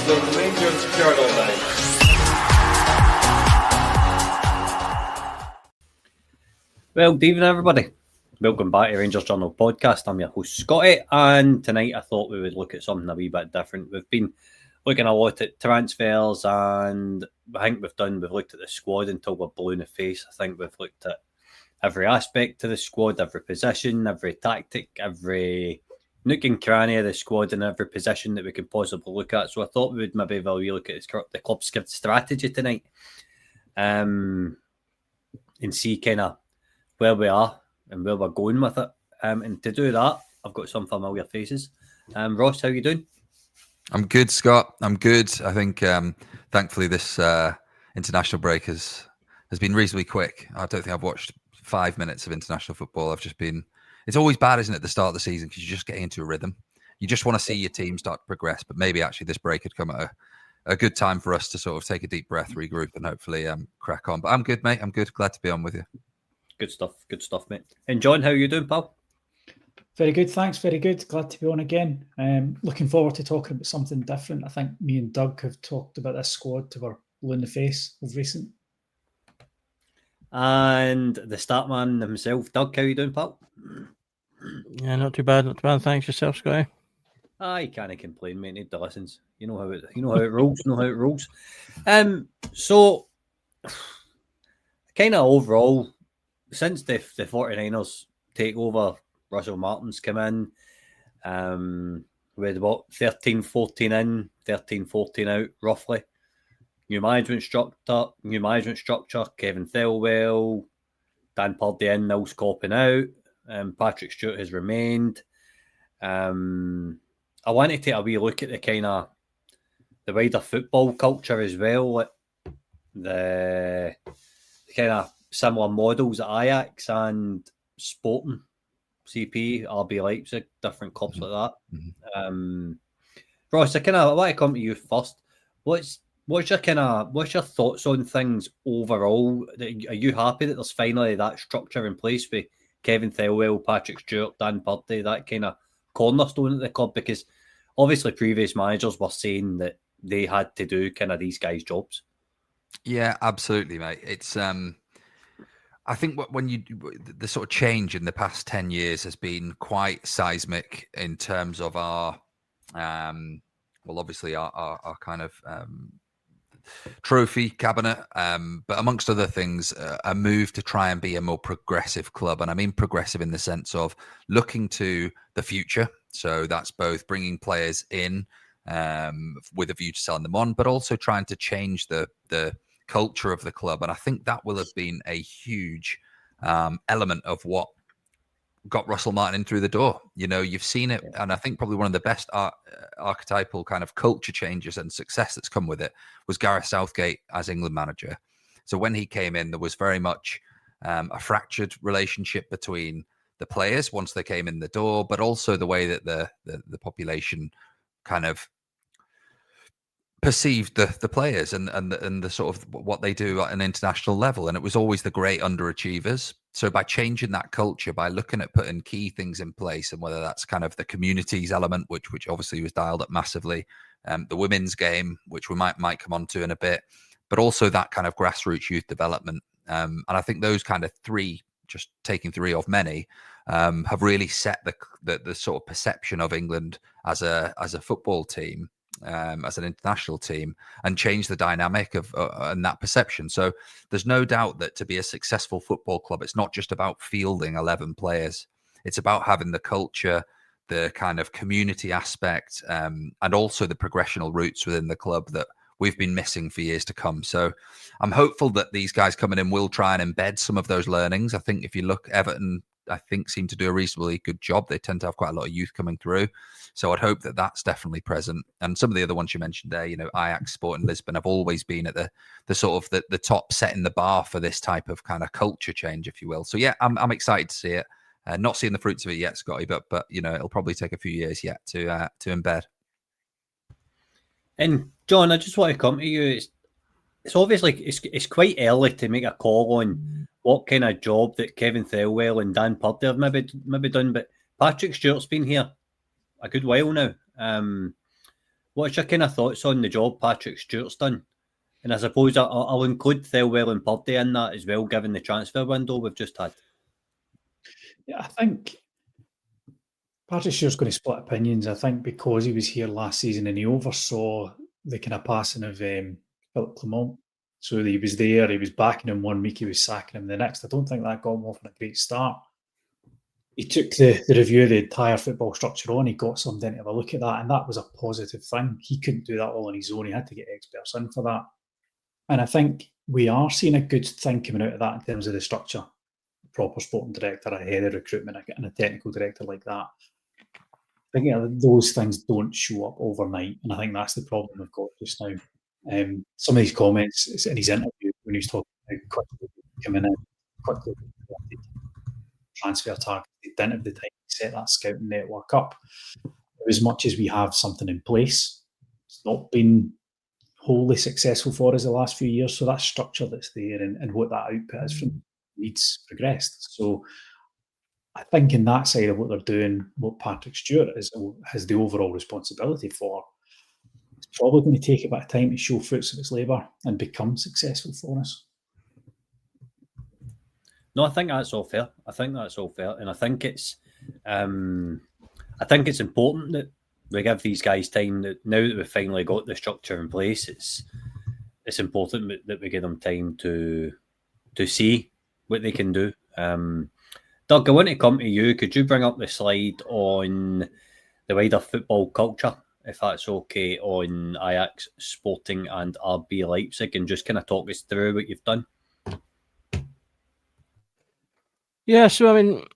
the Rangers Journal now. Well, good evening, everybody. Welcome back to Rangers Journal podcast. I'm your host, Scotty, and tonight I thought we would look at something a wee bit different. We've been looking a lot at transfers, and I think we've looked at the squad until we're blue in the face. I think we've looked at every aspect of the squad, every position, every tactic, every nook and cranny of the squad, and every position that we could possibly look at. So I thought we would maybe have a wee look at the club's strategy tonight, and see kind of where we are and where we're going with it. And to do that, I've got some familiar faces. Ross, how you doing? I'm good, Scott. I'm good. I think, thankfully, this international break has been reasonably quick. I don't think I've watched 5 minutes of international football. It's always bad, isn't it, at the start of the season, because you're just getting into a rhythm. You just want to see your team start to progress, but maybe actually this break had come at a good time for us to sort of take a deep breath, regroup, and hopefully crack on. But I'm good, mate. I'm good. Glad to be on with you. Good stuff, mate. And John, how are you doing, pal? Very good, thanks. Very good. Glad to be on again. Looking forward to talking about something different. I think me and Doug have talked about this squad till we're blue in the face of recent. And the start man himself, Doug, how you doing, pal? Yeah, not too bad. Thanks. Yourself, Scotty? You can't complain, mate. Need the lessons. You know how it rolls. So kind of overall, since the 49ers take over, Russell Martin's come in. We had about 13-14 in, 13-14 out, roughly. New management structure. Kevin Thelwell, Dan Purdy in, Nils Coppin out. Patrick Stewart has remained. I want to take a wee look at the kind of the wider football culture as well, like the kind of similar models at Ajax and Sporting, CP, RB Leipzig, different clubs like that. Mm-hmm. Ross, I want to come to you first. What's your thoughts on things overall? Are you happy that there's finally that structure in place with Kevin Thelwell, Patrick Stewart, Dan Purdy, that kind of cornerstone at the club? Because obviously previous managers were saying that they had to do kind of these guys' jobs. Yeah, absolutely, mate. It's I think when the sort of change in the past 10 years has been quite seismic in terms of our obviously our kind of trophy cabinet, but amongst other things, a move to try and be a more progressive club. And I mean progressive in the sense of looking to the future. So that's both bringing players in with a view to selling them on, but also trying to change the culture of the club. And I think that will have been a huge element of what got Russell Martin in through the door. You know, you've seen it, and I think probably one of the best archetypal kind of culture changes and success that's come with it was Gareth Southgate as England manager. So when he came in, there was very much a fractured relationship between the players once they came in the door, but also the way that the population kind of perceived the players and the sort of what they do at an international level. And it was always the great underachievers. So by changing that culture, by looking at putting key things in place, and whether that's kind of the communities element, which obviously was dialed up massively, the women's game, which we might come on to in a bit, but also that kind of grassroots youth development. And I think those kind of three, just taking three of many, have really set the sort of perception of England as a football team, as an international team, and change the dynamic of and that perception. So there's no doubt that to be a successful football club, it's not just about fielding 11 players. It's about having the culture, the kind of community aspect, and also the progressional routes within the club that we've been missing for years to come. So I'm hopeful that these guys coming in will try and embed some of those learnings. I think if you look, Everton, I think, seem to do a reasonably good job. They tend to have quite a lot of youth coming through. So I'd hope that that's definitely present. And some of the other ones you mentioned there, you know, Ajax, Sporting Lisbon have always been at the sort of the top, setting the bar for this type of kind of culture change, if you will. So yeah, I'm excited to see it. Not seeing the fruits of it yet, Scotty, but you know, it'll probably take a few years yet to embed. And John, I just want to come to you. It's obviously it's quite early to make a call on what kind of job that Kevin Thelwell and Dan Purdy have maybe done, but Patrick Stewart's been here a good while now. What's your kind of thoughts on the job Patrick Stewart's done? And I suppose I'll include Thelwell and Purdy in that as well, given the transfer window we've just had. Yeah, I think Patrick Stewart's going to split opinions. I think because he was here last season and he oversaw the kind of passing of Philip Clement. So he was there, he was backing him 1 week, he was sacking him the next. I don't think that got him off on a great start. He took the review of the entire football structure on, he got somebody to have a look at that, and that was a positive thing. He couldn't do that all on his own, he had to get experts in for that. And I think we are seeing a good thing coming out of that in terms of the structure. A proper sporting director, a head of recruitment, and a technical director like that. I think those things don't show up overnight, and I think that's the problem we've got just now. Some of these comments in his interview when he was talking about quickly coming in, quickly transfer targets, they didn't have the time to set that scouting network up. As much as we have something in place, it's not been wholly successful for us the last few years. So that structure that's there and what that output is from needs progressed. So I think in that side of what they're doing, what Patrick Stewart has the overall responsibility for, it's probably going to take a bit of time to show fruits of its labour and become successful for us. No, I think that's all fair. And I think it's important that we give these guys time. That now that we've finally got the structure in place, it's important that we give them time to see what they can do. Doug, I want to come to you. Could you bring up the slide on the wider football culture, if that's okay, on Ajax, Sporting and RB Leipzig, and just kind of talk us through what you've done? Yeah, so I mean,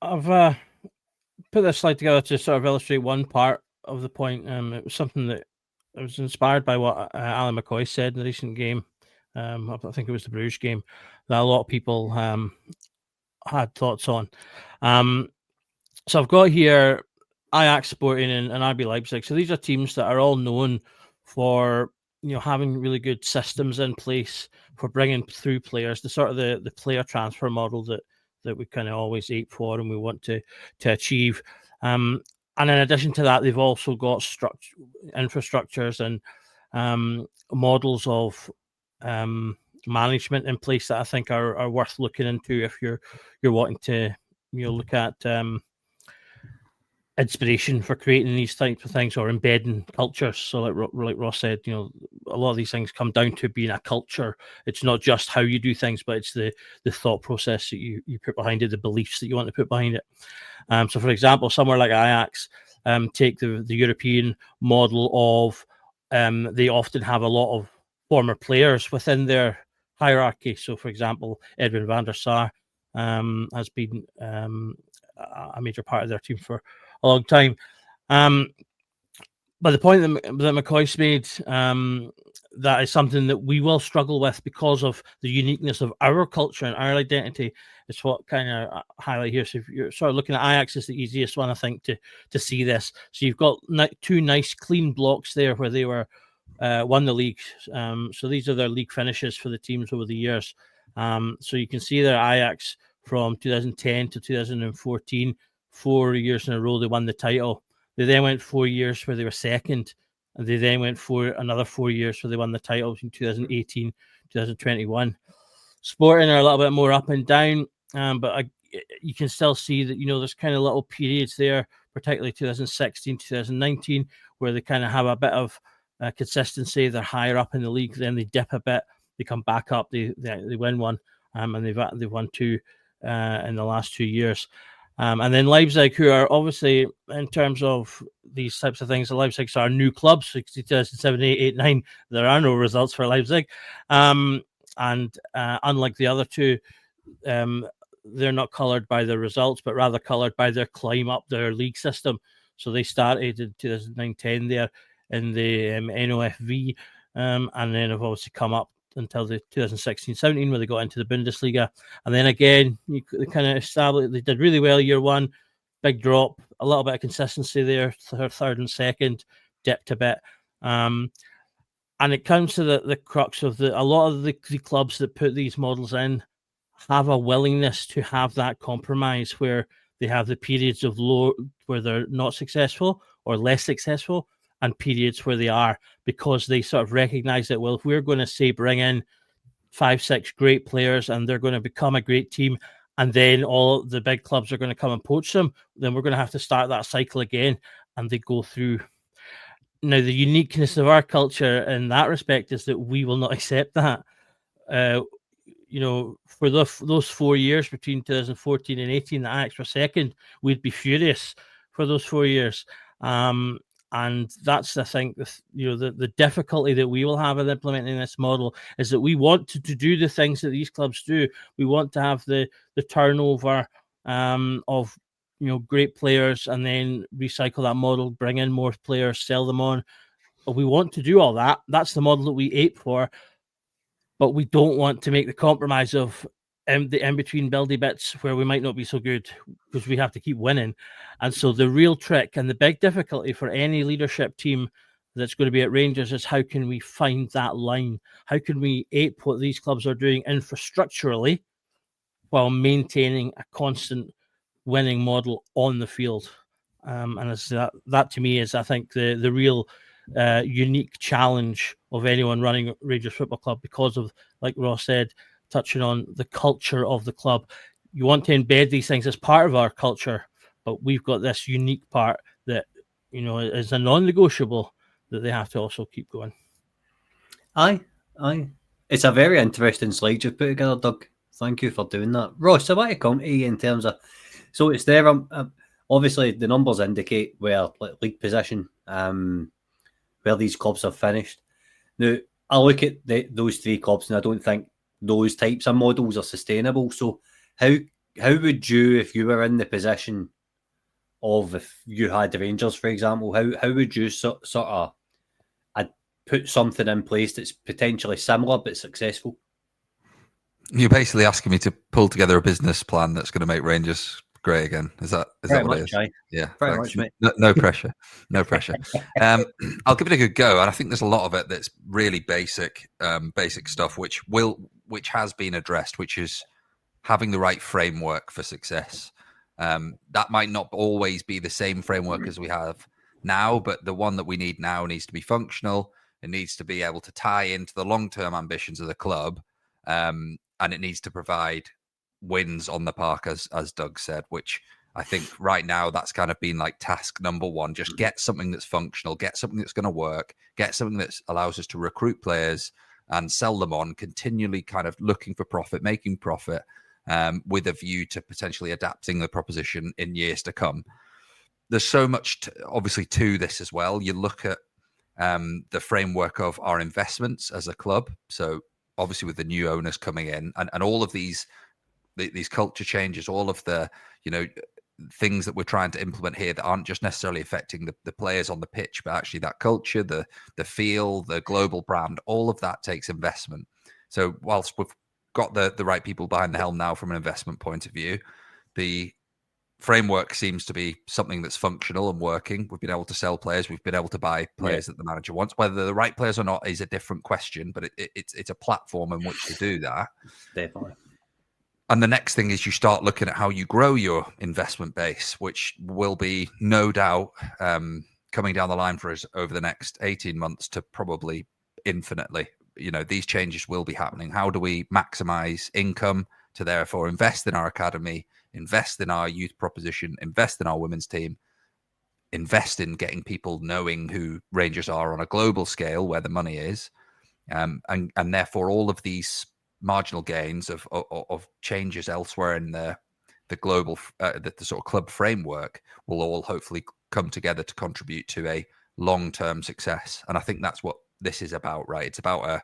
I've put this slide together to sort of illustrate one part of the point. It was something that I was inspired by what Alan McCoy said in the recent game. I think it was the Bruges game that a lot of people had thoughts on. So I've got here Ajax, Sporting and RB Leipzig. So these are teams that are all known for having really good systems in place for bringing through players, the sort of the player transfer model that we kind of always aim for and we want to achieve. And in addition to that, they've also got infrastructures and models of management in place that I think are worth looking into if you're wanting to look at inspiration for creating these types of things or embedding cultures. So like Ross said, a lot of these things come down to being a culture. It's not just how you do things, but it's the thought process that you put behind it, the beliefs that you want to put behind it. So for example, somewhere like Ajax, take the European model of they often have a lot of former players within their hierarchy. So for example, Edwin van der Sar has been a major part of their team for a long time. But the point that McCoy's made, that is something that we will struggle with because of the uniqueness of our culture and our identity. It's what kind of highlight here. So if you're sort of looking at Ajax, is the easiest one, I think, to see this. So you've got two nice clean blocks there where they were won the league. So these are their league finishes for the teams over the years. So you can see there Ajax from 2010 to 2014, 4 years in a row they won the title. They then went 4 years where they were second, and they then went for another 4 years where they won the title in 2018, 2021. Sporting are a little bit more up and down, but you can still see that there's kind of little periods there, particularly 2016, 2019, where they kind of have a bit of consistency. They're higher up in the league, then they dip a bit, they come back up, they win one, and they've won two in the last 2 years. And then Leipzig, who are obviously, in terms of these types of things, the Leipzig are new clubs, 2007, 8, 8, 9. There are no results for Leipzig. And unlike the other two, they're not coloured by their results, but rather coloured by their climb up their league system. So they started in 2009-10 there in the NOFV, and then have obviously come up until the 2016-17 where they got into the Bundesliga, and then again they kind of established. They did really well year one, big drop, a little bit of consistency there, third and second, dipped a bit, and it comes to the crux of a lot of the clubs that put these models in have a willingness to have that compromise where they have the periods of low where they're not successful or less successful, and periods where they are, because they sort of recognise that, well, if we're going to say bring in 5-6 great players and they're going to become a great team, and then all the big clubs are going to come and poach them, then we're going to have to start that cycle again, and they go through. Now, the uniqueness of our culture in that respect is that we will not accept that. For those 4 years between 2014 and 18 that Ajax were second, we'd be furious for those 4 years. And that's, I think, the difficulty that we will have in implementing this model is that we want to do the things that these clubs do. We want to have the turnover of great players, and then recycle that model, bring in more players, sell them on. But we want to do all that. That's the model that we ape for. But we don't want to make the compromise of the in-between buildy bits where we might not be so good, because we have to keep winning. And so the real trick and the big difficulty for any leadership team that's going to be at Rangers is, how can we find that line? How can we ape what these clubs are doing infrastructurally while maintaining a constant winning model on the field? And it's that to me is, I think, the real unique challenge of anyone running Rangers Football Club, because of, like Ross said, touching on the culture of the club. You want to embed these things as part of our culture, but we've got this unique part that is a non-negotiable that they have to also keep going. Aye. It's a very interesting slide you've put together, Doug. Thank you for doing that. Ross, I want to come to you in terms of, so it's there. Obviously, the numbers indicate where league position, where these clubs have finished. Now, I look at those three clubs, and I don't think those types of models are sustainable. So how would you, if you were in the position of, if you had the Rangers, for example, how would you sort of put something in place that's potentially similar but successful? You're basically asking me to pull together a business plan that's going to make Rangers great again. Is that what it is? Right? Yeah, very much, mate. No pressure. No pressure. I'll give it a good go, and I think there's a lot of it that's really basic stuff, which has been addressed, which is having the right framework for success. That might not always be the same framework as we have now, but the one that we need now needs to be functional. It needs to be able to tie into the long-term ambitions of the club, and it needs to provide wins on the park, as Doug said, which I think right now that's kind of been like task number one. Just get something that's functional, get something that's going to work, get something that allows us to recruit players and sell them on, continually kind of looking for profit, making profit, with a view to potentially adapting the proposition in years to come. There's so much, obviously, to this as well. You look at the framework of our investments as a club. So obviously with the new owners coming in and all of these culture changes, all of the, things that we're trying to implement here that aren't just necessarily affecting the players on the pitch, but actually that culture, the feel, the global brand, all of that takes investment. So whilst we've got the right people behind the helm now from an investment point of view, the framework seems to be something that's functional and working. We've been able to sell players. We've been able to buy players that the manager wants. Whether they're the right players or not is a different question, but it's a platform in which to do that. Definitely. And the next thing is you start looking at how you grow your investment base, which will be no doubt coming down the line for us over the next 18 months to probably infinitely. These changes will be happening. How do we maximize income to therefore invest in our academy, invest in our youth proposition, invest in our women's team, invest in getting people knowing who Rangers are on a global scale where the money is, and therefore all of these marginal gains of changes elsewhere in the global the sort of club framework will all hopefully come together to contribute to a long-term success. And I think that's what this is about, right? It's about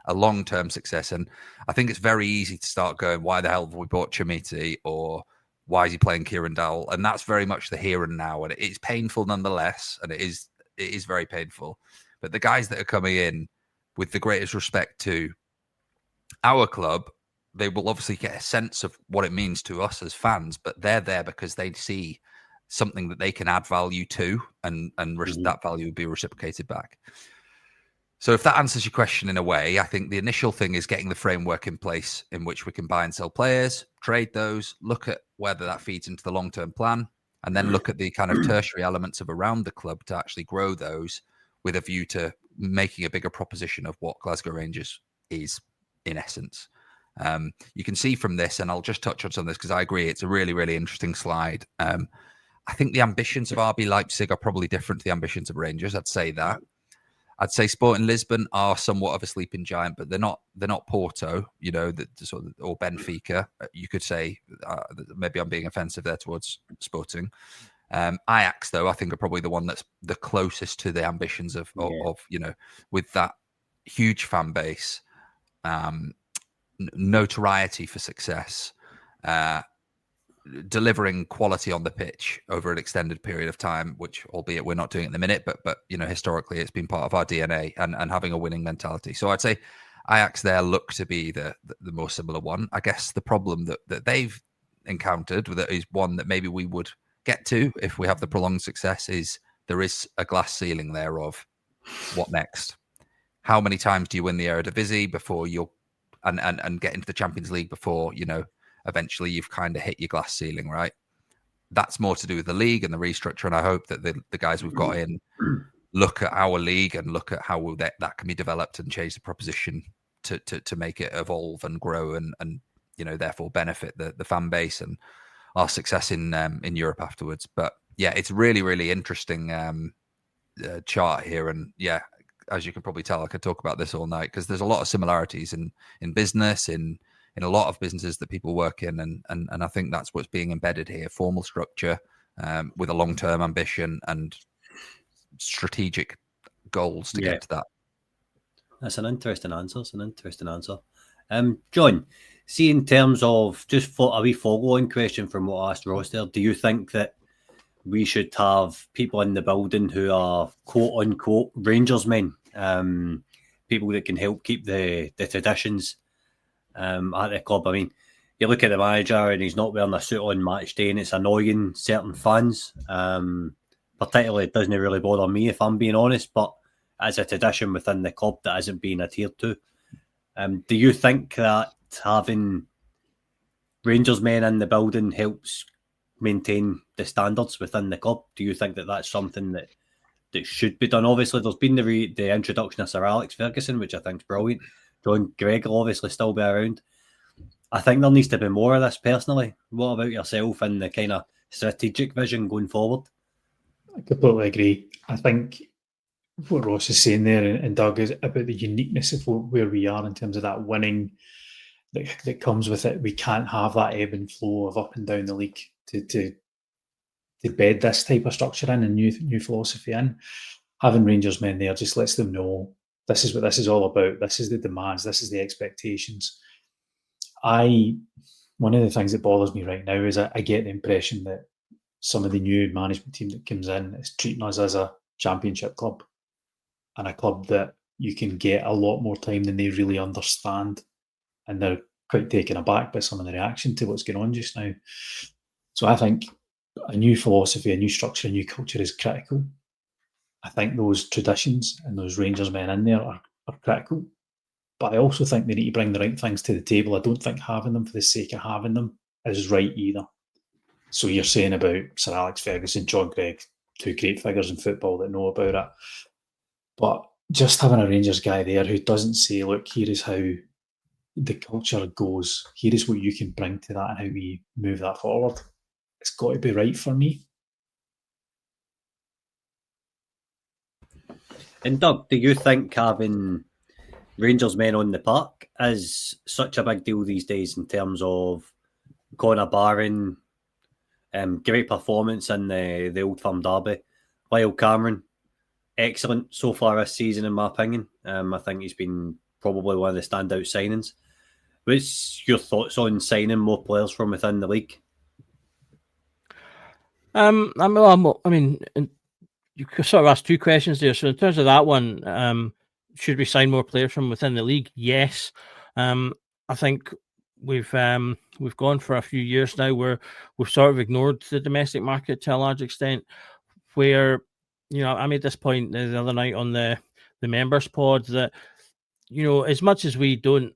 a long-term success. And I think it's very easy to start going, why the hell have we bought Chamiti, or why is he playing Kieran Dowell? And that's very much the here and now. And it's painful nonetheless. And it is very painful. But the guys that are coming in, with the greatest respect to our club, they will obviously get a sense of what it means to us as fans, but they're there because they see something that they can add value to, and that value will be reciprocated back. So if that answers your question in a way, I think the initial thing is getting the framework in place in which we can buy and sell players, trade those, look at whether that feeds into the long-term plan, and then look at the kind of tertiary elements of around the club to actually grow those, with a view to making a bigger proposition of what Glasgow Rangers is in essence. You can see from this, and I'll just touch on some of this because I agree it's a really, really interesting slide. I think the ambitions of RB Leipzig are probably different to the ambitions of Rangers. I'd say that. I'd say Sporting Lisbon are somewhat of a sleeping giant, but they're not Porto, you know, or Benfica. You could say maybe I'm being offensive there towards Sporting. Ajax, though, I think are probably the one that's the closest to the ambitions of you know, with that huge fan base, notoriety for success, delivering quality on the pitch over an extended period of time, which albeit we're not doing at the minute, but you know, historically it's been part of our DNA and having a winning mentality. So I'd say Ajax there look to be the more similar one. I guess the problem that they've encountered with it is one that maybe we would get to if we have the prolonged success is there is a glass ceiling there of what next. How many times do you win the Eredivisie before you're and get into the Champions League before, you know, eventually you've kind of hit your glass ceiling, right? That's more to do with the league and the restructure. And I hope that the guys we've got in look at our league and look at how that can be developed and change the proposition to make it evolve and grow and you know, therefore benefit the fan base and our success in Europe afterwards. But yeah, it's really, really interesting chart here. And yeah, as you can probably tell, I could talk about this all night because there's a lot of similarities in business, in a lot of businesses that people work in. And I think that's what's being embedded here, formal structure with a long-term ambition and strategic goals to get to that. That's an interesting answer. John, see, in terms of just for a wee follow-on question from what I asked Ross there, do you think that we should have people in the building who are quote-unquote Rangers men, people that can help keep the traditions at the club? I mean, you look at the manager and he's not wearing a suit on match day and it's annoying certain fans. Particularly, it doesn't really bother me if I'm being honest, but as a tradition within the club that isn't being adhered to. Do you think that having Rangers men in the building helps maintain the standards within the club? Do you think that that's something that should be done? Obviously, there's been the introduction of Sir Alex Ferguson, which I think is brilliant. John Gregg will obviously still be around. I think there needs to be more of this personally. What about yourself and the kind of strategic vision going forward? I completely agree. I think what Ross is saying there and Doug is about the uniqueness of where we are in terms of that winning that comes with it. We can't have that ebb and flow of up and down the league to bed this type of structure in and new philosophy in. Having Rangers men there just lets them know this is what this is all about. This is the demands. This is the expectations. One of the things that bothers me right now is I get the impression that some of the new management team that comes in is treating us as a championship club and a club that you can get a lot more time than they really understand. And they're quite taken aback by some of the reaction to what's going on just now. So I think a new philosophy, a new structure, a new culture is critical. I think those traditions and those Rangers men in there are critical. But I also think they need to bring the right things to the table. I don't think having them for the sake of having them is right either. So you're saying about Sir Alex Ferguson, John Gregg, two great figures in football that know about it. But just having a Rangers guy there who doesn't say, look, here is how the culture goes. Here is what you can bring to that and how we move that forward. It's got to be right for me. And Doug, do you think having Rangers men on the park is such a big deal these days in terms of Conor Barron, great performance in the Old Firm derby, Lyle Cameron, excellent so far this season in my opinion. I think he's been probably one of the standout signings. What's your thoughts on signing more players from within the league? I mean, you sort of asked two questions there. So in terms of that one, should we sign more players from within the league? Yes. I think we've gone for a few years now where we've sort of ignored the domestic market to a large extent. Where, you know, I made this point the other night on the members pod that, you know, as much as we don't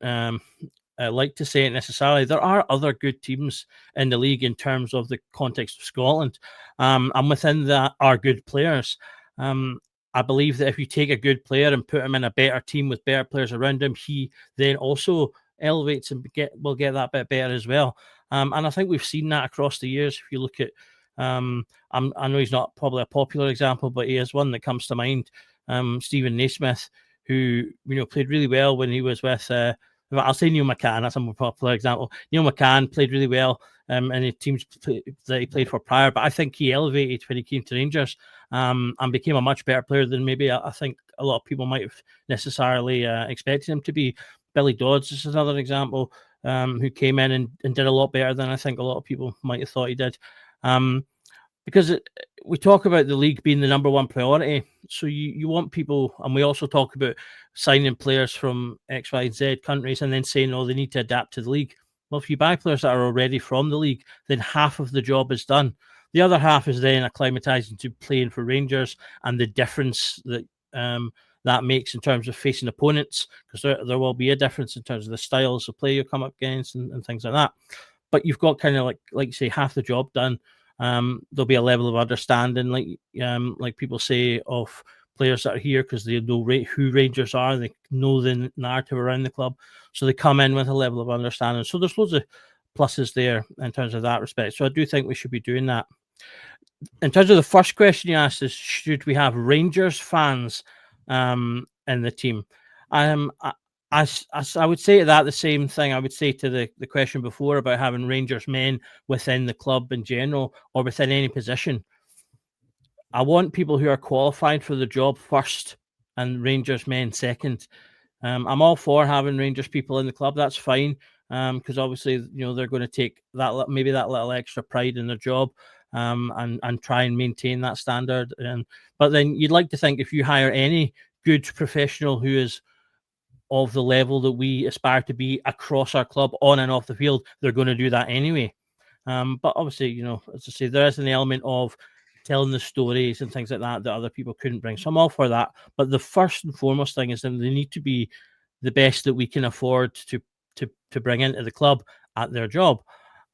like to say it necessarily, there are other good teams in the league in terms of the context of Scotland, and within that are good players. I believe that if you take a good player and put him in a better team with better players around him, he then also elevates and will get that bit better as well. And I think we've seen that across the years. If you look at, I know he's not probably a popular example, but he is one that comes to mind. Stephen Naismith, who played really well when he was with. I'll say Neil McCann. That's a more popular example. Neil McCann played really well in the teams that he played for prior, but I think he elevated when he came to Rangers and became a much better player than maybe I think a lot of people might have necessarily expected him to be. Billy Dodds is another example who came in and did a lot better than I think a lot of people might have thought he did. Because we talk about the league being the number one priority. So you want people, and we also talk about signing players from X, Y, and Z countries and then saying, oh, they need to adapt to the league. Well, if you buy players that are already from the league, then half of the job is done. The other half is then acclimatizing to playing for Rangers and the difference that that makes in terms of facing opponents, because there will be a difference in terms of the styles of play you come up against and things like that. But you've got kind of like say half the job done. There'll be a level of understanding, like people say, of players that are here because they know who Rangers are, they know the narrative around the club, so they come in with a level of understanding. So there's loads of pluses there in terms of that respect. So I do think we should be doing that. In terms of the first question you asked is, should we have Rangers fans in the team? I would say to that the same thing I would say to the question before about having Rangers men within the club in general or within any position. I want people who are qualified for the job first and Rangers men second. I'm all for having Rangers people in the club. That's fine, because obviously they're going to take that little extra pride in their job and try and maintain that standard. But then you'd like to think if you hire any good professional who is of the level that we aspire to be across our club on and off the field, they're going to do that anyway. But obviously, as I say, there is an element of telling the stories and things like that other people couldn't bring. So I'm all for that. But the first and foremost thing is that they need to be the best that we can afford to bring into the club at their job.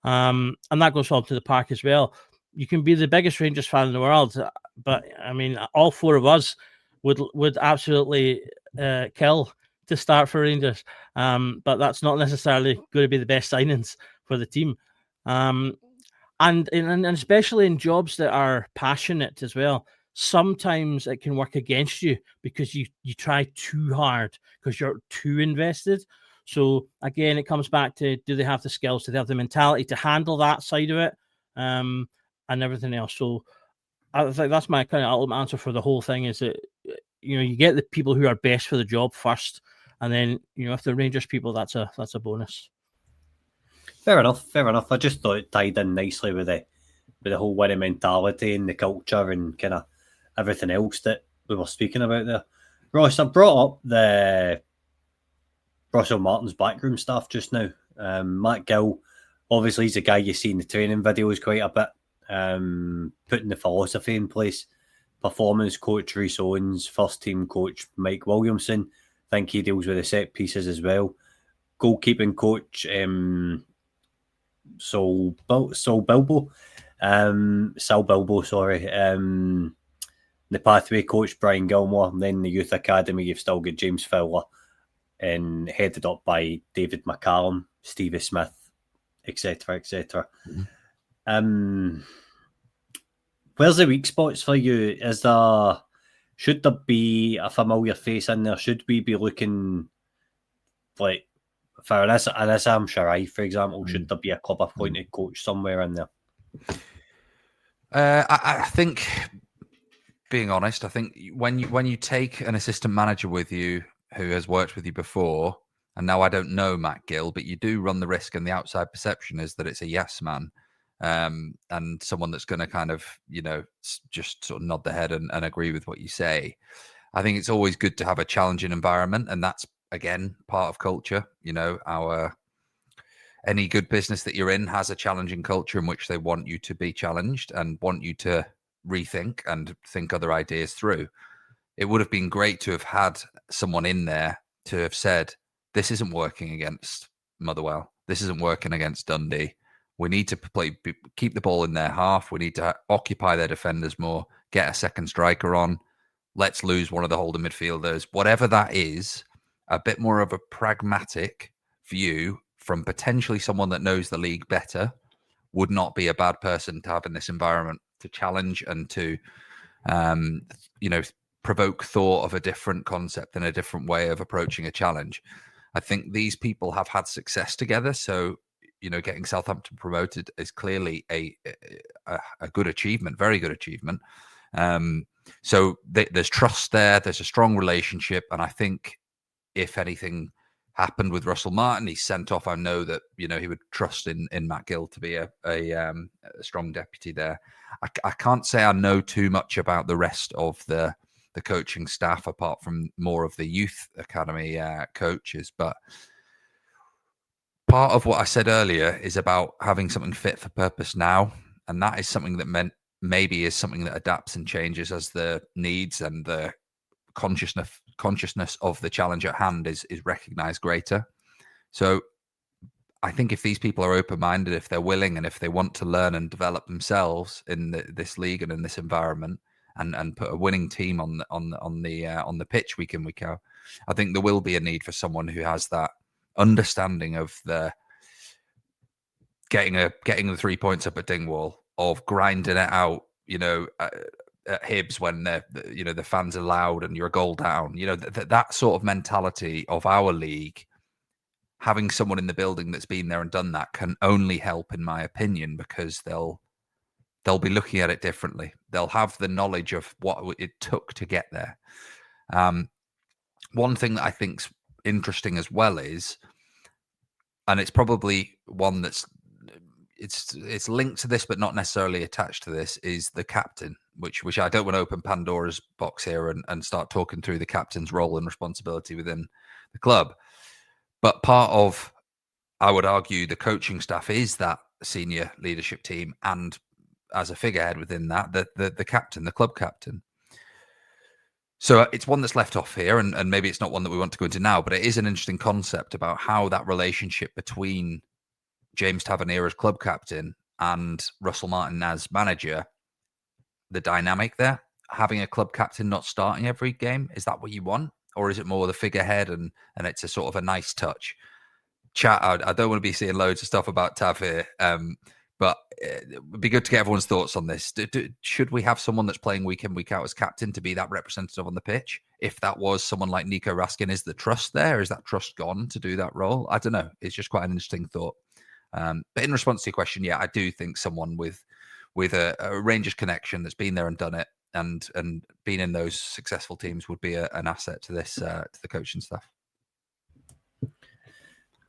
And that goes on to the park as well. You can be the biggest Rangers fan in the world, but I mean, all four of us would absolutely kill to start for Rangers, but that's not necessarily going to be the best signings for the team, and especially in jobs that are passionate as well. Sometimes it can work against you because you try too hard because you're too invested. So again, it comes back to, do they have the skills? Do they have the mentality to handle that side of it, and everything else? So I think that's my kind of ultimate answer for the whole thing, is that you get the people who are best for the job first. And then, if they're Rangers people, that's a bonus. Fair enough. I just thought it tied in nicely with the whole winning mentality and the culture and kind of everything else that we were speaking about there. Ross, I brought up the Russell Martin's backroom stuff just now. Matt Gill, obviously, he's a guy you see in the training videos quite a bit, putting the philosophy in place. Performance coach Rhys Owens, first team coach Mike Williamson. I think he deals with the set pieces as well. Goalkeeping coach Sal Bilbo. The pathway coach Brian Gilmore. And then the youth academy, you've still got James Fowler, and headed up by David McCallum, Stevie Smith, etc., etc. Mm-hmm. Where's the weak spots for you? Should there be a familiar face in there? Should we be looking like for an Issam Sharai, for example? Should there be a club appointed coach somewhere in there? I think, being honest, I think when you take an assistant manager with you who has worked with you before, and now I don't know Matt Gill, but you do run the risk, and the outside perception is that it's a yes man. And someone that's going to kind of, just sort of nod the head and agree with what you say. I think it's always good to have a challenging environment, and that's, again, part of culture. Any good business that you're in has a challenging culture in which they want you to be challenged and want you to rethink and think other ideas through. It would have been great to have had someone in there to have said, this isn't working against Motherwell. This isn't working against Dundee. We need to keep the ball in their half. We need to occupy their defenders more, get a second striker on, let's lose one of the holding midfielders, whatever that is, a bit more of a pragmatic view from potentially someone that knows the league better would not be a bad person to have in this environment, to challenge and to, provoke thought of a different concept and a different way of approaching a challenge. I think these people have had success together. So, getting Southampton promoted is clearly a good achievement, very good achievement. So there's trust there. There's a strong relationship. And I think if anything happened with Russell Martin, he's sent off. I know that, he would trust in Matt Gill to be a strong deputy there. I can't say I know too much about the rest of the coaching staff, apart from more of the youth academy coaches. But part of what I said earlier is about having something fit for purpose now. And that is something that maybe is something that adapts and changes as the needs and the consciousness of the challenge at hand is recognized greater. So I think if these people are open-minded, if they're willing, and if they want to learn and develop themselves in this league and in this environment, and put a winning team on the pitch week in, week out, I think there will be a need for someone who has that understanding of the getting the 3 points up at Dingwall, of grinding it out, at Hibs when the fans are loud and you're a goal down, that sort of mentality of our league. Having someone in the building that's been there and done that can only help, in my opinion, because they'll be looking at it differently. They'll have the knowledge of what it took to get there. One thing that I think's interesting as well is, and it's probably one that's it's linked to this but not necessarily attached to this, is the captain, which I don't want to open Pandora's box here and start talking through the captain's role and responsibility within the club. But part of, I would argue, the coaching staff is that senior leadership team, and as a figurehead within that, the captain, the club captain. So it's one that's left off here, and maybe it's not one that we want to go into now, but it is an interesting concept about how that relationship between James Tavernier as club captain and Russell Martin as manager, the dynamic there, having a club captain not starting every game, is that what you want? Or is it more the figurehead and it's a sort of a nice touch? Chat, I don't want to be seeing loads of stuff about Tav here, but it would be good to get everyone's thoughts on this. Should we have someone that's playing week in, week out as captain to be that representative on the pitch? If that was someone like Nico Raskin, is the trust there? Is that trust gone to do that role? I don't know. It's just quite an interesting thought. But in response to your question, yeah, I do think someone with a Rangers connection that's been there and done it and been in those successful teams would be an asset to this to the coaching staff.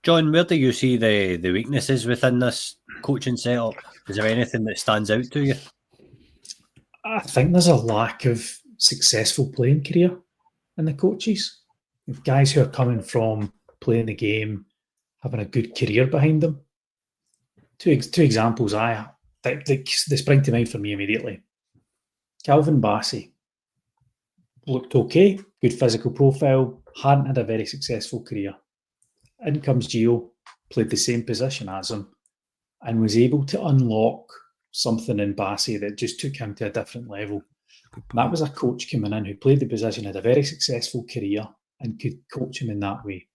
John, where do you see the weaknesses within this coaching setup? Is there anything that stands out to you? I think there's a lack of successful playing career in the coaches. If guys who are coming from playing the game, having a good career behind them. Two examples they spring to mind for me immediately. Calvin Bassey looked okay, good physical profile, hadn't had a very successful career. In comes Gio, played the same position as him, and was able to unlock something in Bassey that just took him to a different level. And that was a coach coming in who played the position, had a very successful career, and could coach him in that way.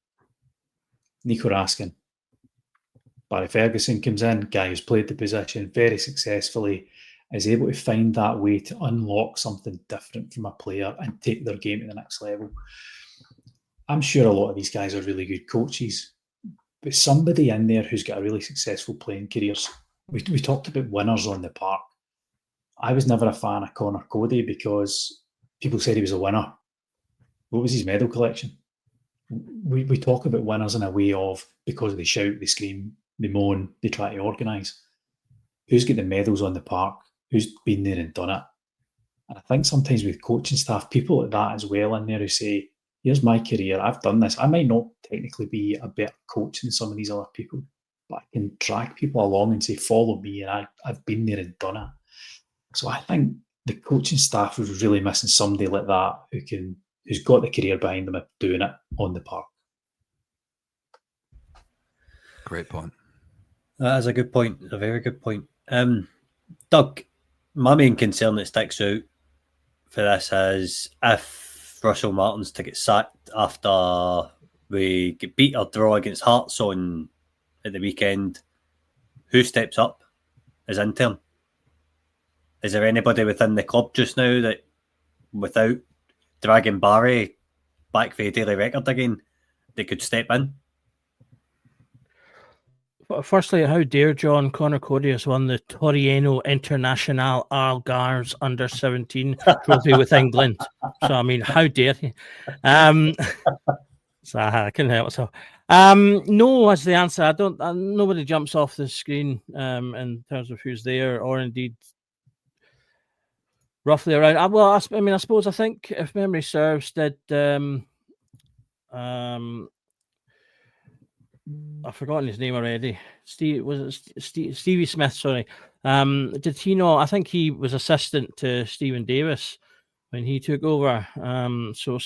Nico Raskin. Barry Ferguson comes in, guy who's played the position very successfully, is able to find that way to unlock something different from a player and take their game to the next level. I'm sure a lot of these guys are really good coaches, but somebody in there who's got a really successful playing careers. We talked about winners on the park. I was never a fan of Connor Cody because people said he was a winner. What was his medal collection? We talk about winners in a way of, because they shout, they scream, they moan, they try to organise. Who's got the medals on the park? Who's been there and done it? And I think sometimes with coaching staff, people like that as well in there who say, here's my career, I've done this. I might not technically be a better coach than some of these other people, but I can drag people along and say, follow me, and I've been there and done it. So I think the coaching staff was really missing somebody like that who's got the career behind them of doing it on the park. Great point. That is a good point. A very good point. Doug, my main concern that sticks out for this is if Russell Martin's to get sacked after we get beat or draw against Hearts at the weekend, who steps up as interim? Is there anybody within the club just now that, without dragging Barry back for a daily record again, they could step in? Firstly, how dare John Connor Cody has won the Torrieno International Algarves Under-17 trophy with England. So, I mean, how dare he? So I couldn't help myself. No, is the answer. I don't. Nobody jumps off the screen in terms of who's there, or indeed roughly around. Well, I suppose I think, if memory serves, did I've forgotten his name already. Stevie Smith? Sorry. Did he not? I think he was assistant to Stephen Davis when he took over. So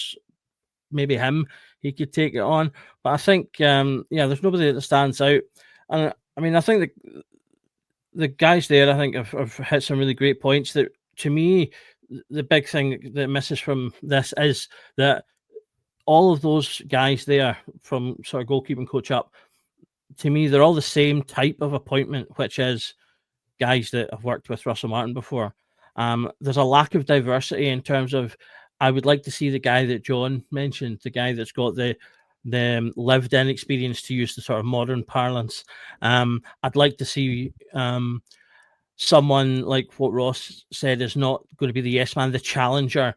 maybe him, he could take it on. But I think, there's nobody that stands out. And I mean, I think the guys there, I think, have hit some really great points. That, to me, the big thing that misses from this is that all of those guys there, from sort of goalkeeping coach up, to me, they're all the same type of appointment, which is guys that have worked with Russell Martin before. There's a lack of diversity in terms of, I would like to see the guy that John mentioned, the guy that's got the lived-in experience, to use the sort of modern parlance. I'd like to see someone like what Ross said is not going to be the yes man, the challenger.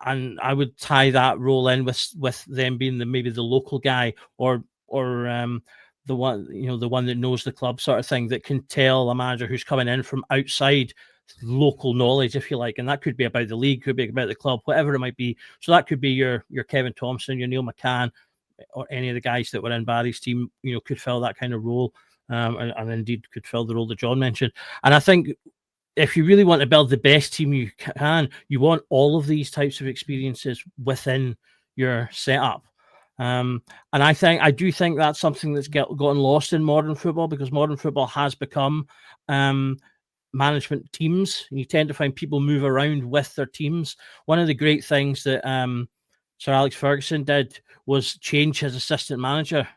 And I would tie that role in with them being maybe the local guy or the one, the one that knows the club, sort of thing, that can tell a manager who's coming in from outside local knowledge, if you like, and that could be about the league, could be about the club, whatever it might be. So that could be your Kevin Thompson, your Neil McCann, or any of the guys that were in Barry's team, could fill that kind of role, and indeed could fill the role that John mentioned. And I think, if you really want to build the best team you can, you want all of these types of experiences within your setup. And I do think that's something that's gotten lost in modern football, because modern football has become management teams. You tend to find people move around with their teams. One of the great things that Sir Alex Ferguson did was change his assistant manager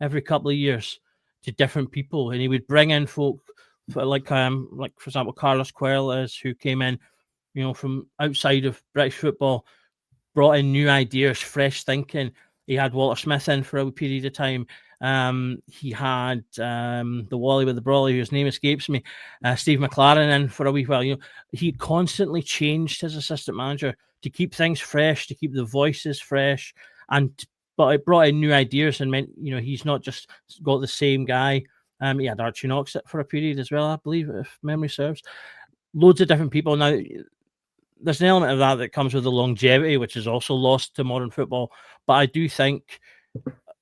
every couple of years to different people, and he would bring in folk like for example Carlos Queiroz, who came in, from outside of British football, brought in new ideas, fresh thinking. He had Walter Smith in for a period of time. He had the Wally with the Brawley, whose name escapes me, Steve McLaren, in for a wee while. He constantly changed his assistant manager to keep things fresh, to keep the voices fresh, but it brought in new ideas and meant, he's not just got the same guy. He had Archie Knox for a period as well, I believe, if memory serves. Loads of different people. Now, there's an element of that comes with the longevity, which is also lost to modern football. But I do think,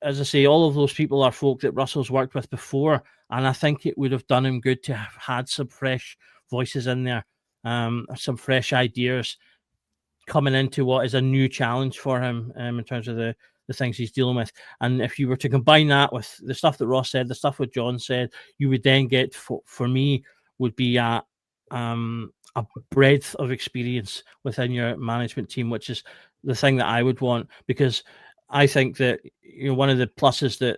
as I say, all of those people are folk that Russell's worked with before, and I think it would have done him good to have had some fresh voices in there, some fresh ideas coming into what is a new challenge for him in terms of the things he's dealing with. And if you were to combine that with the stuff that Ross said, the stuff that John said, you would then get, for me, would be a breadth of experience within your management team, which is the thing that I would want, because I think that one of the pluses that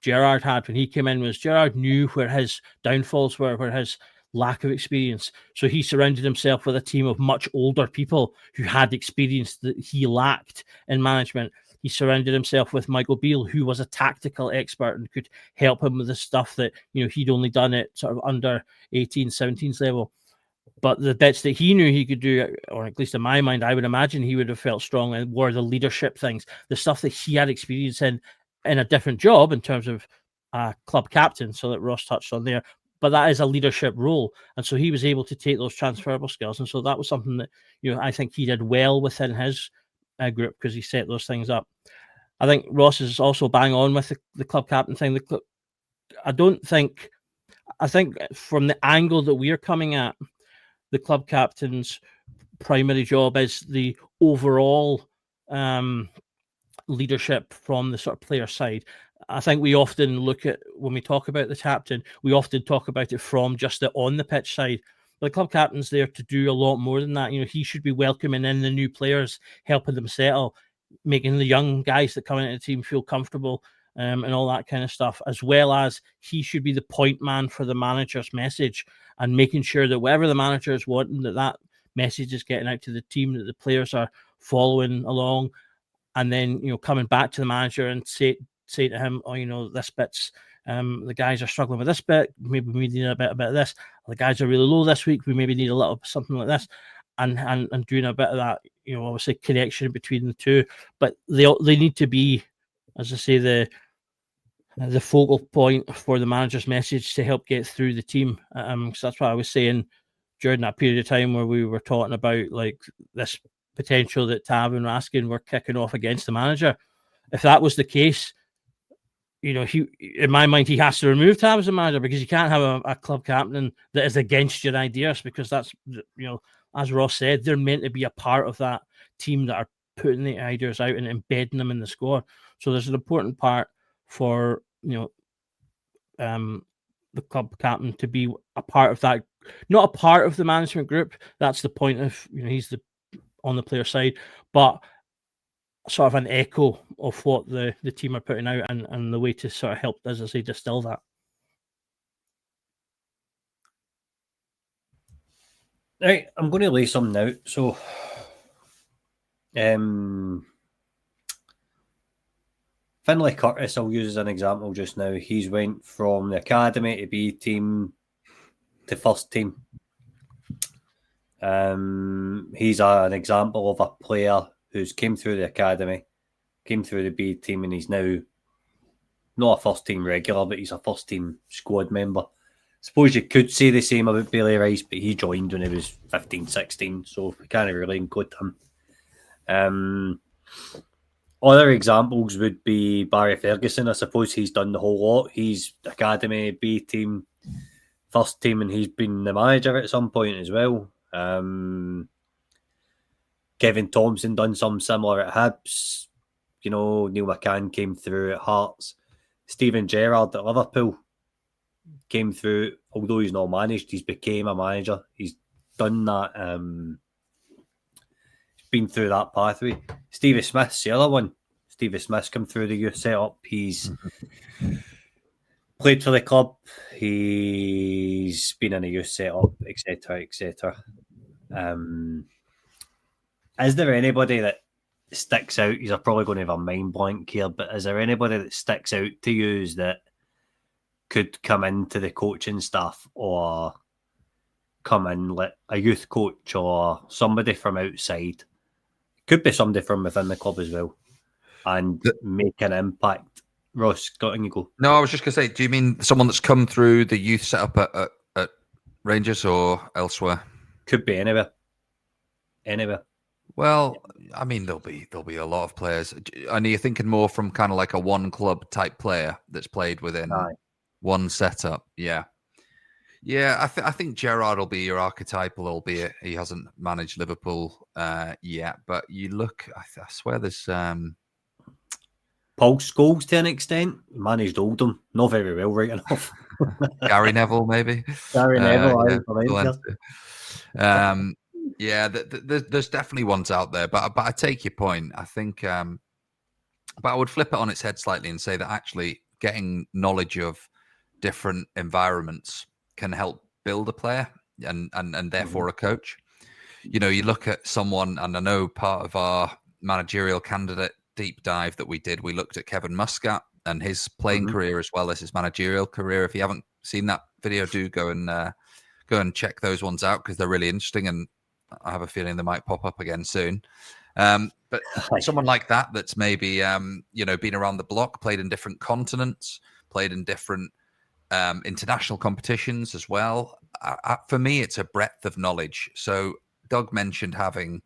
Gerrard had when he came in was Gerrard knew where his downfalls were, where his lack of experience. So he surrounded himself with a team of much older people who had experience that he lacked in management. He surrounded himself with Michael Beale, who was a tactical expert and could help him with the stuff that he'd only done at sort of under 18, 17s level. But the bits that he knew he could do, or at least in my mind, I would imagine he would have felt strong in, were the leadership things, the stuff that he had experience in a different job in terms of club captain, so that Ross touched on there. But that is a leadership role. And so he was able to take those transferable skills. And so that was something that, I think he did well within his group, because he set those things up. I think Ross is also bang on with the club captain thing. I think from the angle that we're coming at, the club captain's primary job is the overall leadership from the sort of player side. I think we often look at, when we talk about the captain, we often talk about it from just the on the pitch side. But the club captain's there to do a lot more than that. He should be welcoming in the new players, helping them settle, making the young guys that come into the team feel comfortable, and all that kind of stuff, as well as he should be the point man for the manager's message and making sure that whatever the manager is wanting, that message is getting out to the team, that the players are following along, and then coming back to the manager and say to him, this bit's the guys are struggling with this bit, maybe we need a bit of this, the guys are really low this week, we maybe need a little something like this, and doing a bit of that, obviously connection between the two. But they need to be, as I say, the focal point for the manager's message to help get through the team. So that's what I was saying during that period of time where we were talking about like this potential that Tav and Raskin were kicking off against the manager. If that was the case, he, in my mind, he has to remove Tav as a manager, because you can't have a club captain that is against your ideas, because that's, as Ross said, they're meant to be a part of that team that are putting the ideas out and embedding them in the squad. So there's an important part for the club captain to be a part of that, not a part of the management group. That's the point of he's on the player side, but sort of an echo of what the team are putting out, and the way to sort of help, as I say, distill that. Right, I'm going to lay something out. So, Finlay Curtis, I'll use as an example just now. He's went from the academy to B team to first team. He's an example of a player who's came through the academy, came through the B team, and he's now not a first team regular, but he's a first team squad member. Suppose you could say the same about Bailey Rice, but he joined when he was 15, 16, so we can't really include him. Other examples would be Barry Ferguson. I suppose he's done the whole lot. He's academy, B team, first team, and he's been the manager at some point as well. Kevin Thompson done some similar at Hibs. Neil McCann came through at Hearts. Steven Gerrard at Liverpool came through, although he's not managed, he's became a manager. He's done that. He's been through that pathway. Stevie Smith's the other one. Stevie Smith's come through the youth setup. He's played for the club. He's been in a youth setup, etc., etc. Is there anybody that sticks out? You're probably going to have a mind blank here, but is there anybody that sticks out to you that could come into the coaching staff, or come in like a youth coach or somebody from outside? Could be somebody from within the club as well, and make an impact. Ross, got on you go. No, I was just going to say, do you mean someone that's come through the youth setup at Rangers or elsewhere? Could be anywhere. Anywhere. Well, I mean, there'll be a lot of players. And you're thinking more from kind of like a one club type player that's played within one setup. Yeah. Yeah, I think Gerrard will be your archetypal, albeit he hasn't managed Liverpool yet. But you look, I swear there's... Paul Scholes to an extent. Managed Oldham. Not very well, right enough. Gary Neville, maybe. Gary Neville, yeah, there's definitely ones out there. But I take your point. I think... but I would flip it on its head slightly and say that actually getting knowledge of different environments can help build a player and therefore a coach. You look at someone, and I know part of our managerial candidate deep dive that we did, we looked at Kevin Muscat and his playing career as well as his managerial career. If you haven't seen that video, do go and check those ones out, because they're really interesting, and I have a feeling they might pop up again soon. But someone like that's maybe been around the block, played in different continents, played in different international competitions as well. For me, it's a breadth of knowledge. So Doug mentioned having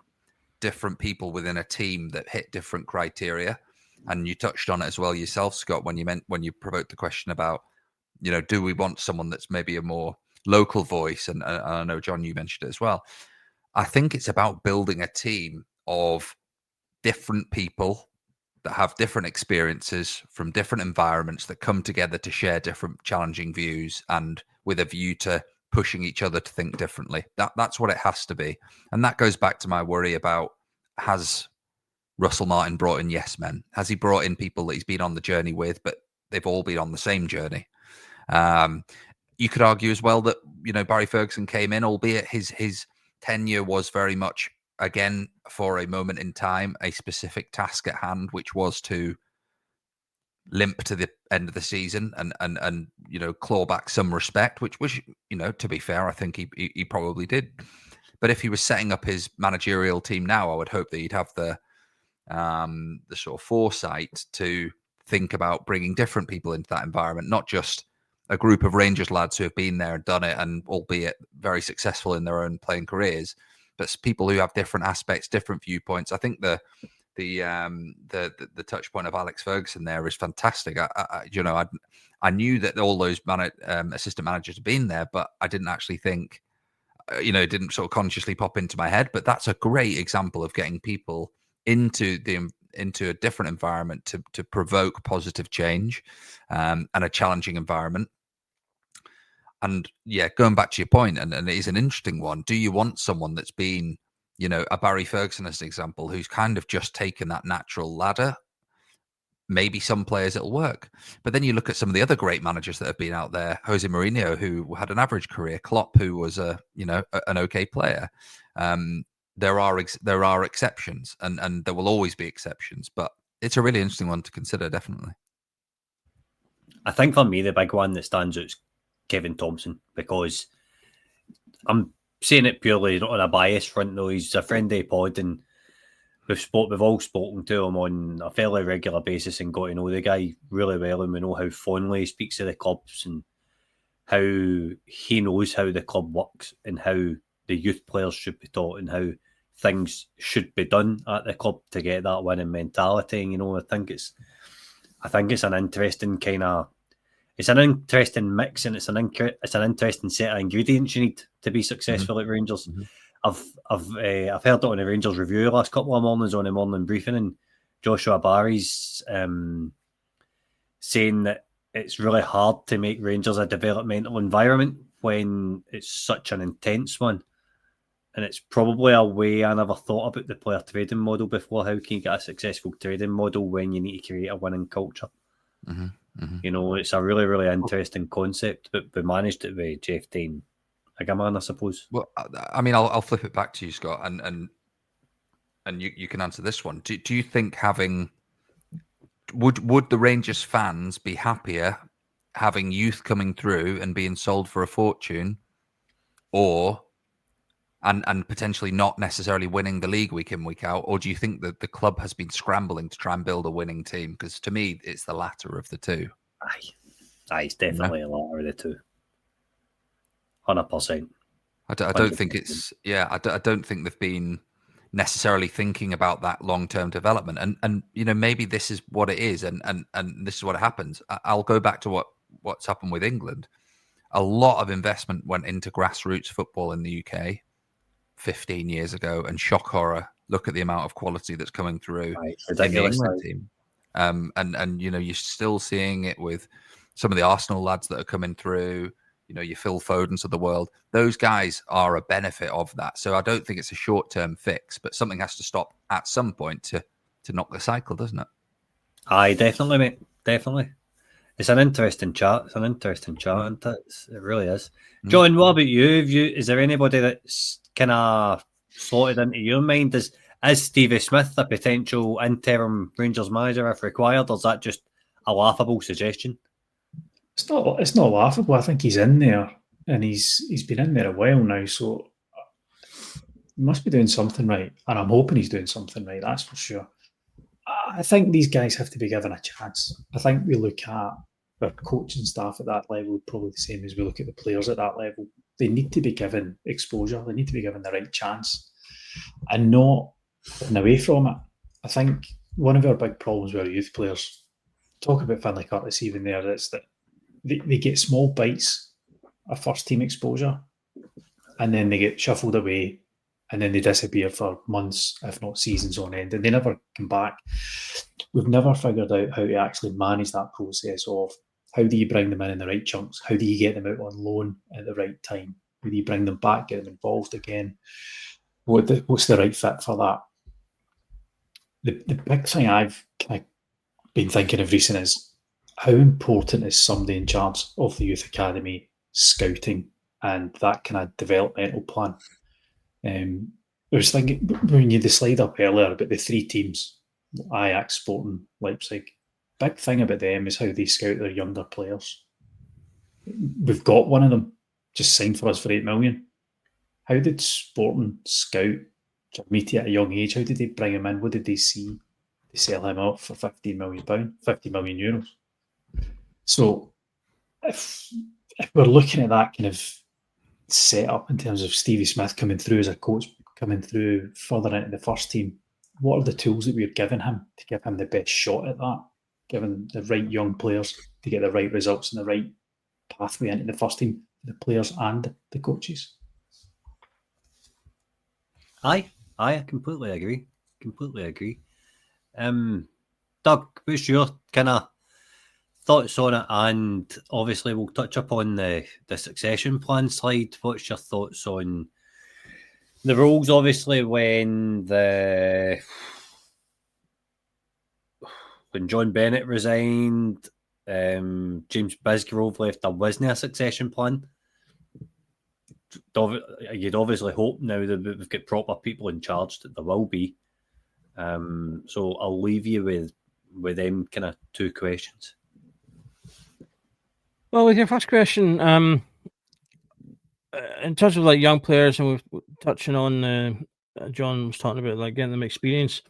different people within a team that hit different criteria, and you touched on it as well yourself, Scott, when you provoked the question about, do we want someone that's maybe a more local voice? And I know, John, you mentioned it as well. I think it's about building a team of different people that have different experiences from different environments that come together to share different challenging views, and with a view to pushing each other to think differently. That's what it has to be. And that goes back to my worry about, has Russell Martin brought in yes men? Has he brought in people that he's been on the journey with, but they've all been on the same journey? You could argue as well that, Barry Ferguson came in, albeit his tenure was very much, again, for a moment in time, a specific task at hand, which was to limp to the end of the season and claw back some respect, which to be fair, I think he probably did. But if he was setting up his managerial team now, I would hope that he'd have the sort of foresight to think about bringing different people into that environment, not just a group of Rangers lads who have been there and done it, and albeit very successful in their own playing careers, but people who have different aspects, different viewpoints. I think the touch point of Alex Ferguson there is fantastic. I knew that all those assistant managers had been there, but I didn't actually think, it didn't sort of consciously pop into my head. But that's a great example of getting people into a different environment to provoke positive change, and a challenging environment. And yeah, going back to your point, and it is an interesting one. Do you want someone that's been, a Barry Ferguson as an example, who's kind of just taken that natural ladder? Maybe some players it'll work. But then you look at some of the other great managers that have been out there. Jose Mourinho, who had an average career. Klopp, who was an okay player. There are exceptions, and there will always be exceptions. But it's a really interesting one to consider, definitely. I think for me, the big one that stands out is Kevin Thompson, because I'm saying it purely on a bias front, though. He's a friend of the pod, and we've all spoken to him on a fairly regular basis and got to know the guy really well, and we know how fondly he speaks of the clubs and how he knows how the club works and how the youth players should be taught and how things should be done at the club to get that winning mentality. And, I think it's an interesting it's an interesting mix, and it's an interesting set of ingredients you need to be successful at Rangers. Mm-hmm. I've heard it on the Rangers Review the last couple of mornings on the morning briefing, and Joshua Barry's saying that it's really hard to make Rangers a developmental environment when it's such an intense one. And it's probably a way I never thought about the player trading model before. How can you get a successful trading model when you need to create a winning culture? Mm-hmm. Mm-hmm. It's a really, really interesting concept, but we managed it with Jeff Dane, Agaman, I suppose. Well, I mean, I'll flip it back to you, Scott, and you can answer this one. Do you think would the Rangers fans be happier having youth coming through and being sold for a fortune, or and potentially not necessarily winning the league week in, week out? Or do you think that the club has been scrambling to try and build a winning team? Because to me, it's the latter of the two. Aye, it's definitely the latter of the two. 100%. I don't think it's... Yeah, I don't think they've been necessarily thinking about that long-term development. And maybe this is what it is, and this is what happens. I'll go back to what's happened with England. A lot of investment went into grassroots football in the UK 15 years ago, and shock horror, look at the amount of quality that's coming through in the England team. And you're still seeing it with some of the Arsenal lads that are coming through, your Phil Fodens of the world. Those guys are a benefit of that. So I don't think it's a short-term fix, but something has to stop at some point to knock the cycle, doesn't it? Aye, definitely, mate. Definitely. It's an interesting chat. Isn't it? It really is. John, what about you? Is there anybody that's kind of slotted into your mind? Is Stevie Smith a potential interim Rangers manager if required, or is that just a laughable suggestion? It's not laughable. I think he's in there, and he's been in there a while now, so he must be doing something right, and I'm hoping he's doing something right, that's for sure. I think these guys have to be given a chance. I think we look at our coaching staff at that level probably the same as we look at the players at that level. They need to be given exposure. They need to be given the right chance and not getting away from it. I think one of our big problems with our youth players, talk about Finlay Curtis even there, is that they get small bites of first team exposure and then they get shuffled away and then they disappear for months, if not seasons on end, and they never come back. We've never figured out how to actually manage that process of How do you bring them in the right chunks? How do you get them out on loan at the right time? How do you bring them back, get them involved again? What's the right fit for that? The big thing I've kind of been thinking of recent is how important is somebody in charge of the youth academy scouting and that kind of developmental plan? I was thinking when you had the slide up earlier about the 3 teams, Ajax, Sporting, Leipzig. Big thing about them is how they scout their younger players. We've got one of them just signed for us for 8 million. How did Sporting scout Jermiti at a young age? How did they bring him in? What did they see? They sell him out for £50 million, 50 million euros. So if we're looking at that kind of setup in terms of Stevie Smith coming through as a coach, coming through further into the first team, what are the tools that we're giving him to give him the best shot at that? Giving the right young players to get the right results and the right pathway into the first team, the players and the coaches. I completely agree. Doug, what's your kind of thoughts on it? And obviously we'll touch upon the succession plan slide. What's your thoughts on the rules? Obviously when John Bennett resigned, James Bisgrove left, there wasn't a succession plan. You'd obviously hope now that we've got proper people in charge that there will be. So I'll leave you with them kind of 2 questions. Well, with your first question, in terms of like young players, and we're touching on, John was talking about like getting them experience.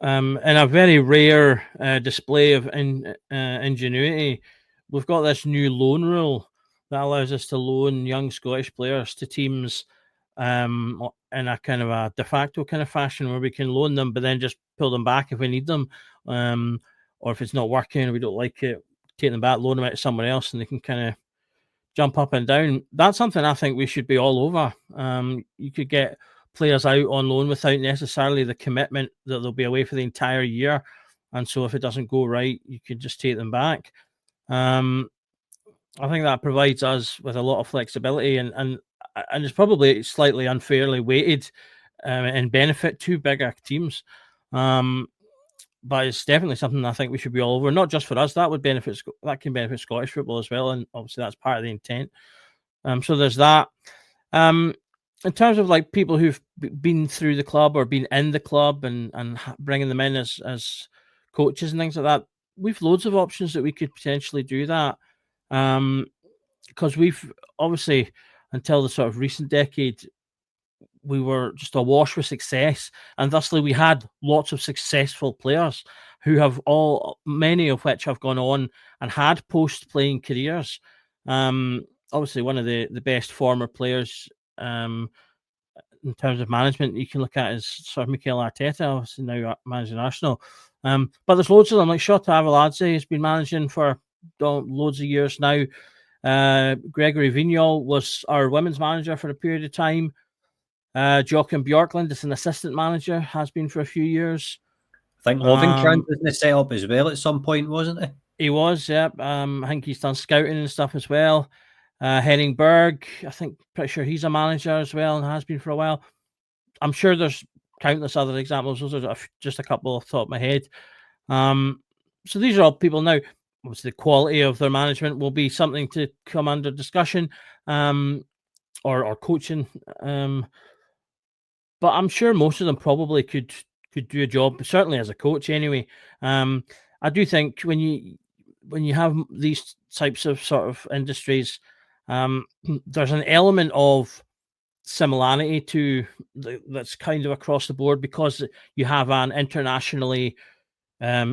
In a very rare display of ingenuity, we've got this new loan rule that allows us to loan young Scottish players to teams in a kind of a de facto kind of fashion where we can loan them, but then just pull them back if we need them. Or if it's not working or we don't like it, take them back, loan them out to someone else, and they can kind of jump up and down. That's something I think we should be all over. You could get players out on loan without necessarily the commitment that they'll be away for the entire year. And so if it doesn't go right, you can just take them back. I think that provides us with a lot of flexibility and it's probably slightly unfairly weighted in benefit to bigger teams. But it's definitely something I think we should be all over, not just for us. That can benefit Scottish football as well. And obviously that's part of the intent. So there's that. In terms of like people who've been through the club or been in the club and bringing them in as coaches and things like that, we've loads of options that we could potentially do that. Because we've obviously, until the sort of recent decade, we were just awash with success, and thusly we had lots of successful players who have many of which have gone on and had post-playing careers. Obviously, one of the best former players in terms of management you can look at is sort of Mikel Arteta, obviously now managing Arsenal. But there's loads of them, like Shota Arveladze has been managing for loads of years now. Gregory Vignal was our women's manager for a period of time. Joachim Bjorklund is an assistant manager, has been for a few years. I think Lovenkrantz was in the setup as well at some point, wasn't he? He was, yeah. I think he's done scouting and stuff as well. Henning Berg, pretty sure he's a manager as well and has been for a while. I'm sure there's countless other examples. Those are just a couple off the top of my head. So these are all people now. Obviously, the quality of their management will be something to come under discussion or coaching. But I'm sure most of them probably could do a job, certainly as a coach anyway. I do think when you have these types of sort of industries, there's an element of similarity to that's kind of across the board because you have an internationally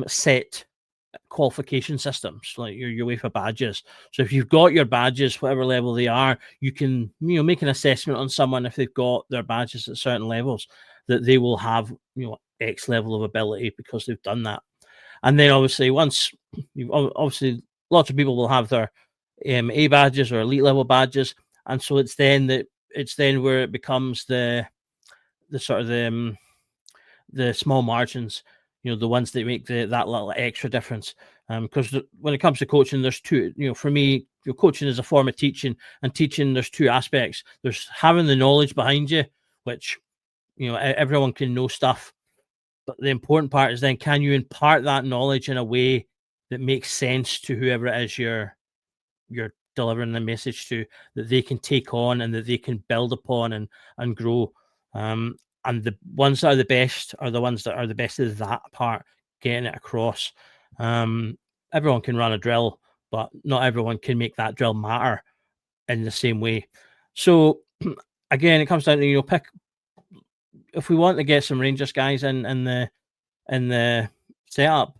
set qualification systems like your UEFA badges. So if you've got your badges, whatever level they are, you can make an assessment on someone if they've got their badges at certain levels that they will have X level of ability because they've done that. And then obviously lots of people will have their A badges or elite level badges, and so it's then where it becomes the sort of the small margins, the ones that make that little extra difference. Because when it comes to coaching, there's two. For me, your coaching is a form of teaching, and teaching there's two aspects. There's having the knowledge behind you, which everyone can know stuff, but the important part is then can you impart that knowledge in a way that makes sense to whoever it is you're delivering the message to, that they can take on and that they can build upon and grow. And the ones that are the best are the ones that are the best of that part, getting it across. Everyone can run a drill, but not everyone can make that drill matter in the same way. So again, it comes down to pick. If we want to get some Rangers guys in the setup,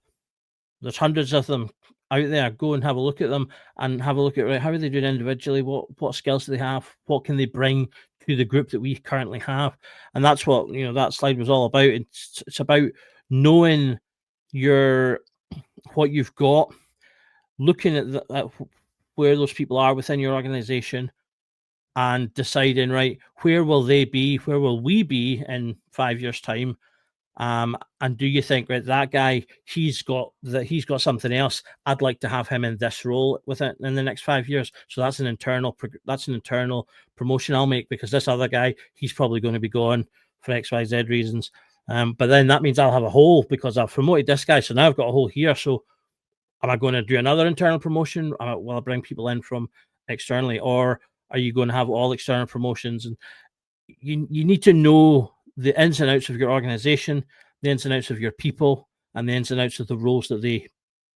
there's hundreds of them out there. Go and have a look at them and have a look at how are they doing individually. What skills do they have? What can they bring to the group that we currently have? And that's what that slide was all about. It's about knowing what you've got, looking at where those people are within your organization, and deciding, right, where will they be? Where will we be in 5 years' time? And do you think, right, that guy, he's got something else. I'd like to have him in this role with it in the next 5 years. So that's an internal promotion I'll make, because this other guy, he's probably going to be gone for XYZ reasons. But then that means I'll have a hole because I've promoted this guy. So now I've got a hole here. So am I going to do another internal promotion? Will I bring people in from externally, or are you going to have all external promotions? And you need to know the ins and outs of your organization, the ins and outs of your people, and the ins and outs of the roles that they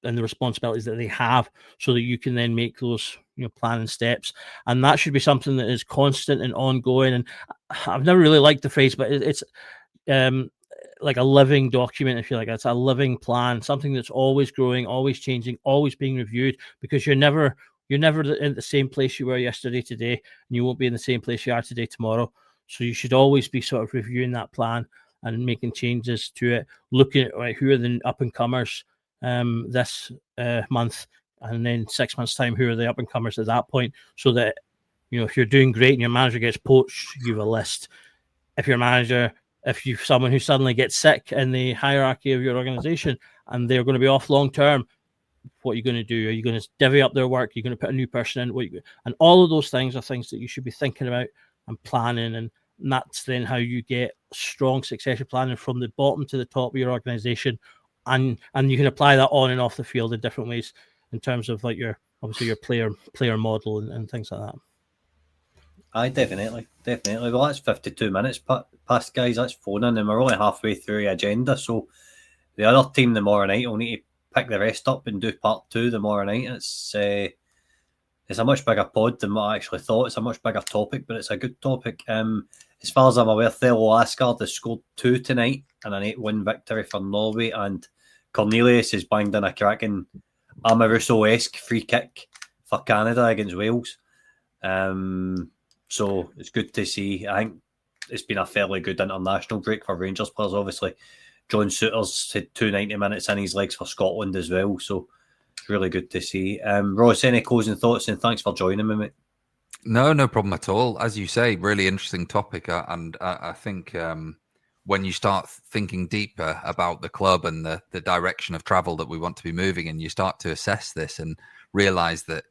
and the responsibilities that they have, so that you can then make those planning steps. And that should be something that is constant and ongoing. And I've never really liked the phrase, but it's like a living document, if you like. It's a living plan, something that's always growing, always changing, always being reviewed, because you're never in the same place you were yesterday, today, and you won't be in the same place you are today, tomorrow. So you should always be sort of reviewing that plan and making changes to it, looking at who are the up-and-comers this month, and then 6 months' time, who are the up-and-comers at that point, so that, if you're doing great and your manager gets poached, you have a list. If you've someone who suddenly gets sick in the hierarchy of your organization and they're going to be off long-term, what are you going to do? Are you going to divvy up their work? Are you going to put a new person in? And all of those things are things that you should be thinking about and planning, and that's then how you get strong succession planning from the bottom to the top of your organization, and you can apply that on and off the field in different ways in terms of like your player model and things like that. Aye, definitely. Well, that's 52 minutes past, guys. That's phoning, and we're only halfway through the agenda. So the other team tomorrow night will need to pick the rest up and do part 2 tomorrow night. It's a much bigger pod than what I actually thought. It's a much bigger topic, but it's a good topic. As far as I'm aware, Thello Asgard has scored 2 tonight and an 8-1 victory for Norway, and Cornelius has banged in a cracking Amaruso-esque free kick for Canada against Wales. So it's good to see. I think it's been a fairly good international break for Rangers players. Obviously, John Souttar's had 290 minutes in his legs for Scotland as well. So it's really good to see. Ross, any closing thoughts? And thanks for joining me, mate. No problem at all. As you say, really interesting topic. And I think when you start thinking deeper about the club and the direction of travel that we want to be moving in, you start to assess this and realize that,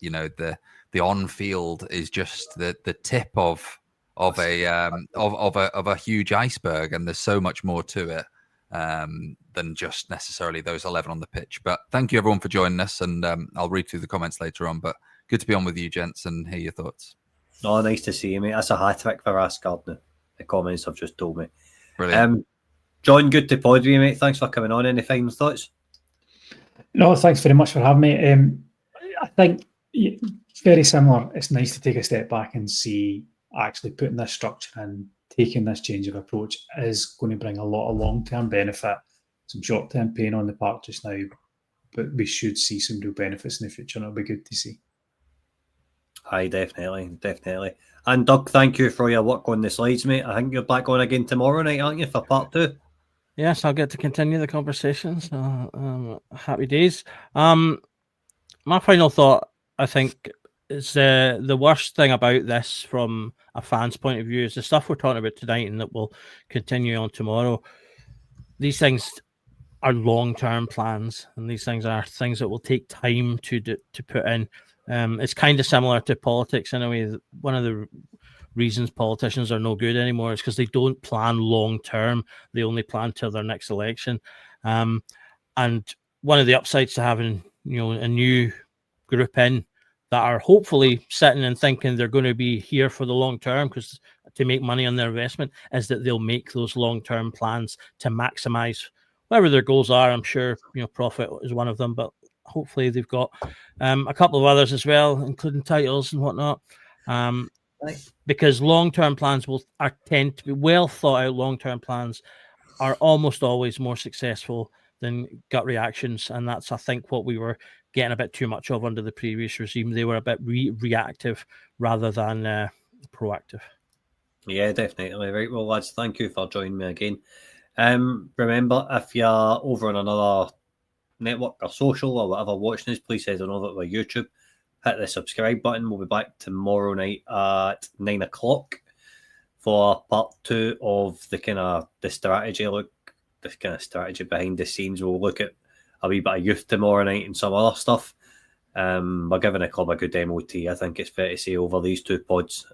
the on-field is just the tip of a huge iceberg, and there's so much more to it than just necessarily those 11 on the pitch. But thank you everyone for joining us, and I'll read through the comments later on. But good to be on with you, gents, and hear your thoughts. Oh, nice to see you, mate. That's a hat-trick for Asgard now. The comments have just told me. Brilliant. John, good to pod with you, mate. Thanks for coming on. Any final thoughts? No, thanks very much for having me. I think it's very similar. It's nice to take a step back and see actually putting this structure and taking this change of approach is going to bring a lot of long-term benefit, some short-term pain on the part just now, but we should see some real benefits in the future, and it'll be good to see. Aye, definitely. And Doug, thank you for your work on the slides, mate. I think you're back on again tomorrow night, aren't you, for part 2? Yes, I'll get to continue the conversation. So happy days. My final thought, I think, is the worst thing about this from a fan's point of view is the stuff we're talking about tonight and that will continue on tomorrow. These things are long-term plans, and these things are things that will take time to put in. It's kind of similar to politics in a way. One of the reasons politicians are no good anymore is because they don't plan long-term. They only plan till their next election. And one of the upsides to having a new group in that are hopefully sitting and thinking they're going to be here for the long term because to make money on their investment is that they'll make those long-term plans to maximize whatever their goals are. I'm sure profit is one of them, but hopefully they've got a couple of others as well, including titles and whatnot. Because long-term plans tend to be well thought out. Long-term plans are almost always more successful than gut reactions, and that's I think what we were getting a bit too much of under the previous regime. They were a bit reactive rather than proactive. Yeah, definitely. Right, well, lads, thank you for joining me again. Remember, if you're over on another network or social or whatever watching us, please head on over to our YouTube, hit the subscribe button. We'll be back tomorrow night at 9 o'clock for part 2 of the strategy look, the kind of strategy behind the scenes. We'll look at a wee bit of youth tomorrow night and some other stuff. We're giving the club a good MOT, I think it's fair to say, over these 2 pods.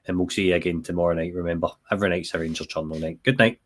And we'll see you again tomorrow night. Remember, every night's a Rangers Journal night. Good night.